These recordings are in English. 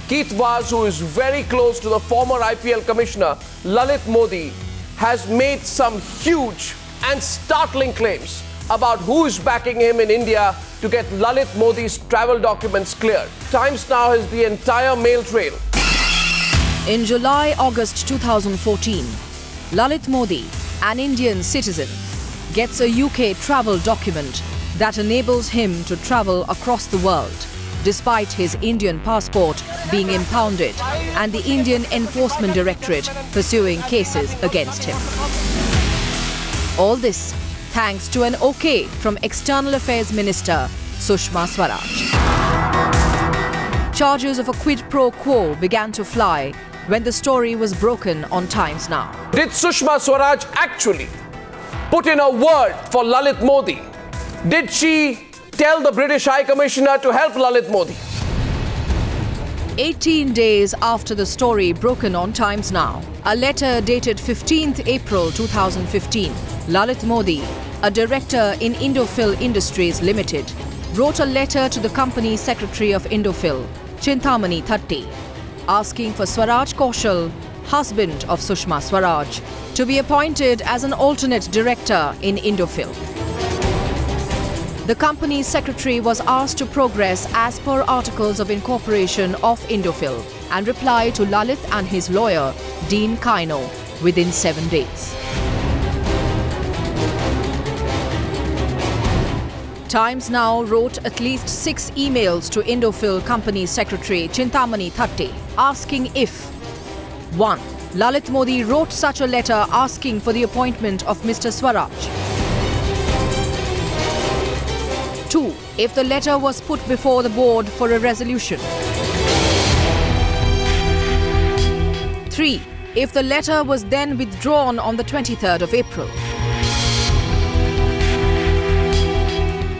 Keith Vaz, who is very close to the former IPL commissioner Lalit Modi, has made some huge and startling claims about who is backing him in India to get Lalit Modi's travel documents cleared. Times Now has the entire mail trail. In July-August 2014, Lalit Modi, an Indian citizen, gets a UK travel document that enables him to travel across the world, despite his Indian passport being impounded and the Indian Enforcement Directorate pursuing cases against him. All this thanks to an OK from External Affairs Minister Sushma Swaraj. Charges of a quid pro quo began to fly when the story was broken on Times Now. Did Sushma Swaraj actually put in a word for Lalit Modi? Did she tell the British High Commissioner to help Lalit Modi? 18 days after the story broken on Times Now, a letter dated 15th April 2015, Lalit Modi, a director in Indophil Industries Limited, wrote a letter to the company secretary of Indophil, Chintamani Thatti, asking for Swaraj Kaushal, husband of Sushma Swaraj, to be appointed as an alternate director in Indophil. The company's secretary was asked to progress as per Articles of Incorporation of Indophil and reply to Lalit and his lawyer, Dean Kaino, within 7 days. Times Now wrote at least 6 emails to Indophil company secretary Chintamani Thatti asking if 1. Lalit Modi wrote such a letter asking for the appointment of Mr. Swaraj. 2. If the letter was put before the board for a resolution. 3. If the letter was then withdrawn on the 23rd of April.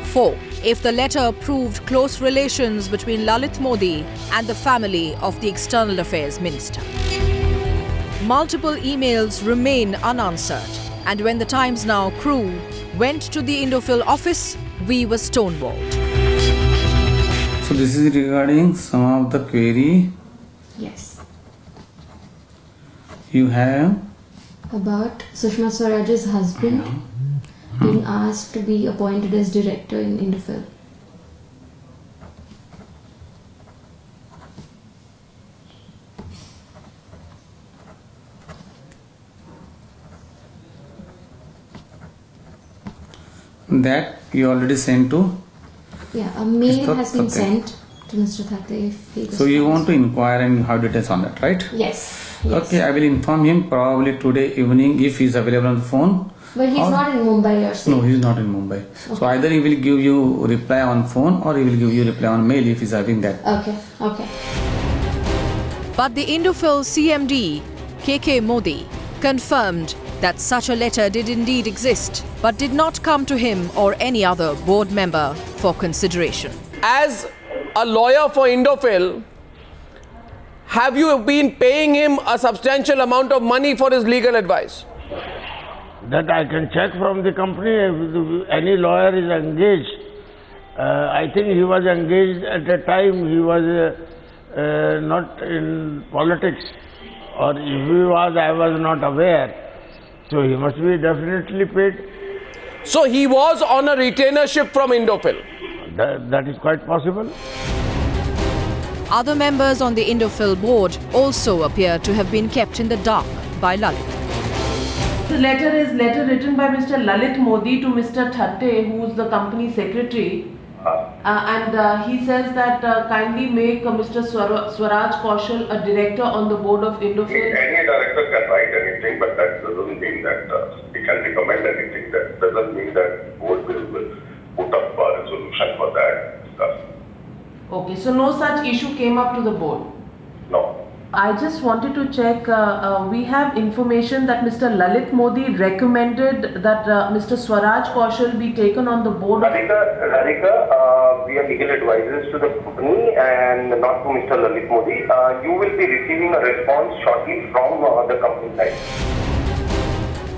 4. If the letter proved close relations between Lalit Modi and the family of the External Affairs Minister. Multiple emails remain unanswered, and when the Times Now crew went to the Indophil office, we were stonewalled. So this is regarding some of the query. Yes. You have? About Sushma Swaraj's husband being asked to be appointed as director in Indophil. That you already sent to? Yeah, a mail has been sent to Mr. Thatti. If he So you want to inquire and have details on that, right? Yes. Yes. Okay, I will inform him probably today evening if he is available on the phone. But he's not in Mumbai, you're saying? No, he is not in Mumbai. Okay. So either he will give you reply on phone or he will give you reply on mail if he is having that. Okay, okay. But the Indophil CMD, KK Modi, confirmed that such a letter did indeed exist, but did not come to him or any other board member for consideration. As a lawyer for Indophil, have you been paying him a substantial amount of money for his legal advice? That I can check from the company. If any lawyer is engaged, I think he was engaged at a time he was not in politics, or if he was, I was not aware. So he must be definitely paid. So he was on a retainership from Indophil? That is quite possible. Other members on the Indophil board also appear to have been kept in the dark by Lalit. The letter is written by Mr. Lalit Modi to Mr. Thatti, who is the company secretary. And he says that kindly make Mr. Swaraj Kaushal a director on the board of Indophil. Any director can write anything, but that doesn't mean that he can recommend anything. That doesn't mean that board will put up a resolution for that. Okay, so no such issue came up to the board? No. I just wanted to check, we have information that Mr. Lalit Modi recommended that Mr. Swaraj Kaushal be taken on the board. Radhika, we are legal advisors to the company and not to Mr. Lalit Modi. You will be receiving a response shortly from the company side.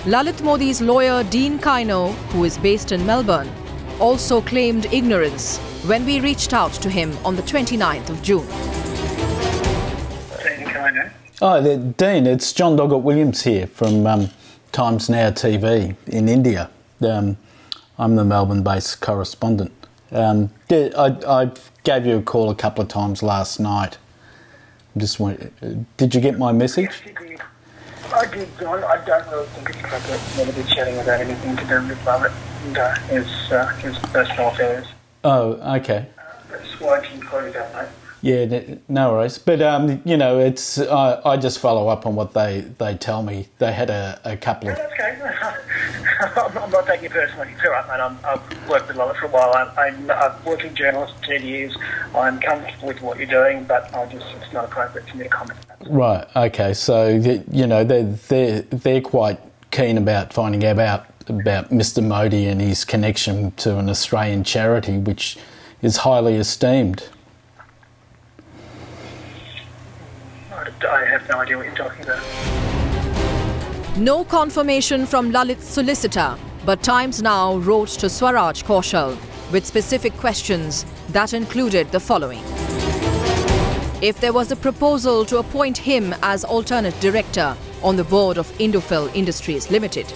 Lalit Modi's lawyer Dean Kaino, who is based in Melbourne, also claimed ignorance when we reached out to him on the 29th of June. I know. Oh, Dean, it's John Doggett Williams here from Times Now TV in India. I'm the Melbourne-based correspondent. I gave you a call a couple of times last night. Did you get my message? Yes, I did, John. I don't really think it's appropriate for me to be chatting about anything to do with Lalit and his personal affairs. Oh, okay. That's why I included that, mate. Yeah, no worries. But, you know, it's I just follow up on what they tell me. They had a couple of... Yeah, that's okay. I'm not taking it personally. It's all right, mate. I've worked with Lalit for a while. I'm a working journalist for 10 years. I'm comfortable with what you're doing, but it's not appropriate for me to comment on that. Right, okay. So, you know, they're quite keen about finding out about Mr Modi and his connection to an Australian charity, which is highly esteemed. I have no idea what you're talking about. No confirmation from Lalit's solicitor, but Times Now wrote to Swaraj Kaushal with specific questions that included the following. If there was a proposal to appoint him as alternate director on the board of Indophil Industries Limited.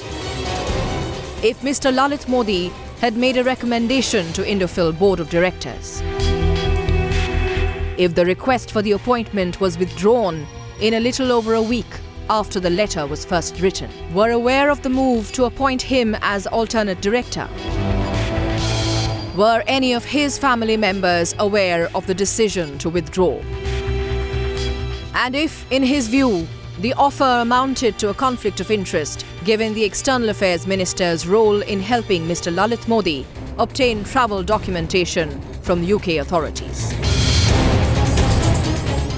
If Mr Lalit Modi had made a recommendation to Indophil board of directors. If the request for the appointment was withdrawn in a little over a week after the letter was first written, were aware of the move to appoint him as alternate director. Were any of his family members aware of the decision to withdraw? And if, in his view, the offer amounted to a conflict of interest, given the External Affairs Minister's role in helping Mr Lalit Modi obtain travel documentation from the UK authorities.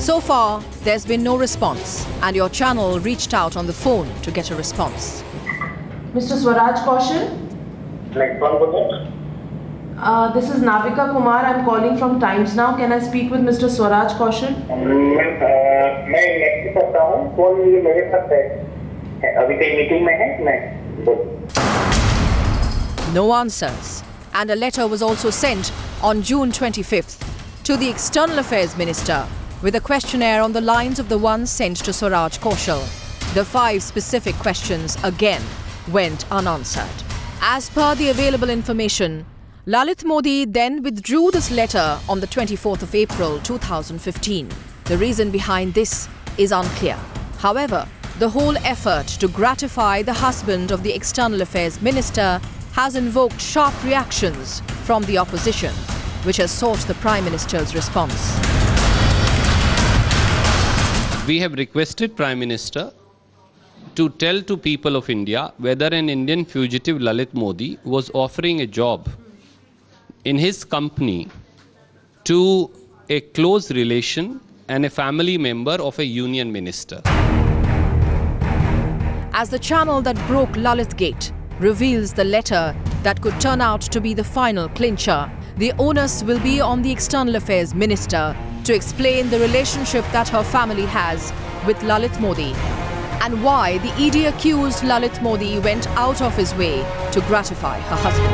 So far, there's been no response, and your channel reached out on the phone to get a response. Mr. Swaraj Kaushal? This is Navika Kumar. I'm calling from Times Now. Can I speak with Mr. Swaraj Kaushal? No answers. And a letter was also sent on June 25th to the External Affairs Minister with a questionnaire on the lines of the one sent to Swaraj Kaushal. The 5 specific questions again went unanswered. As per the available information, Lalit Modi then withdrew this letter on the 24th of April 2015. The reason behind this is unclear. However, the whole effort to gratify the husband of the External Affairs Minister has invoked sharp reactions from the opposition, which has sought the Prime Minister's response. We have requested Prime Minister to tell to people of India whether an Indian fugitive Lalit Modi was offering a job in his company to a close relation and a family member of a union minister. As the channel that broke Lalit Gate reveals the letter that could turn out to be the final clincher, the onus will be on the External Affairs Minister to explain the relationship that her family has with Lalit Modi and why the ED accused Lalit Modi went out of his way to gratify her husband.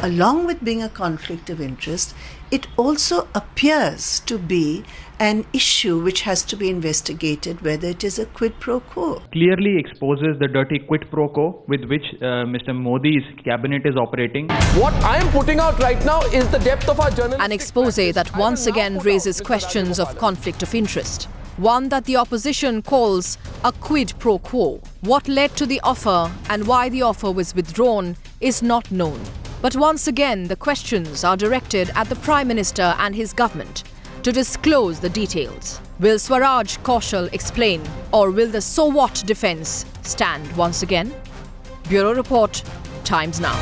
Along with being a conflict of interest, it also appears to be an issue which has to be investigated, whether it is a quid pro quo. Clearly exposes the dirty quid pro quo with which Mr. Modi's cabinet is operating. What I am putting out right now is the depth of our journalistic... An expose that once again raises questions of conflict of interest. One that the opposition calls a quid pro quo. What led to the offer and why the offer was withdrawn is not known. But once again, the questions are directed at the Prime Minister and his government to disclose the details. Will Swaraj Kaushal explain, or will the so what defence stand once again? Bureau Report, Times Now.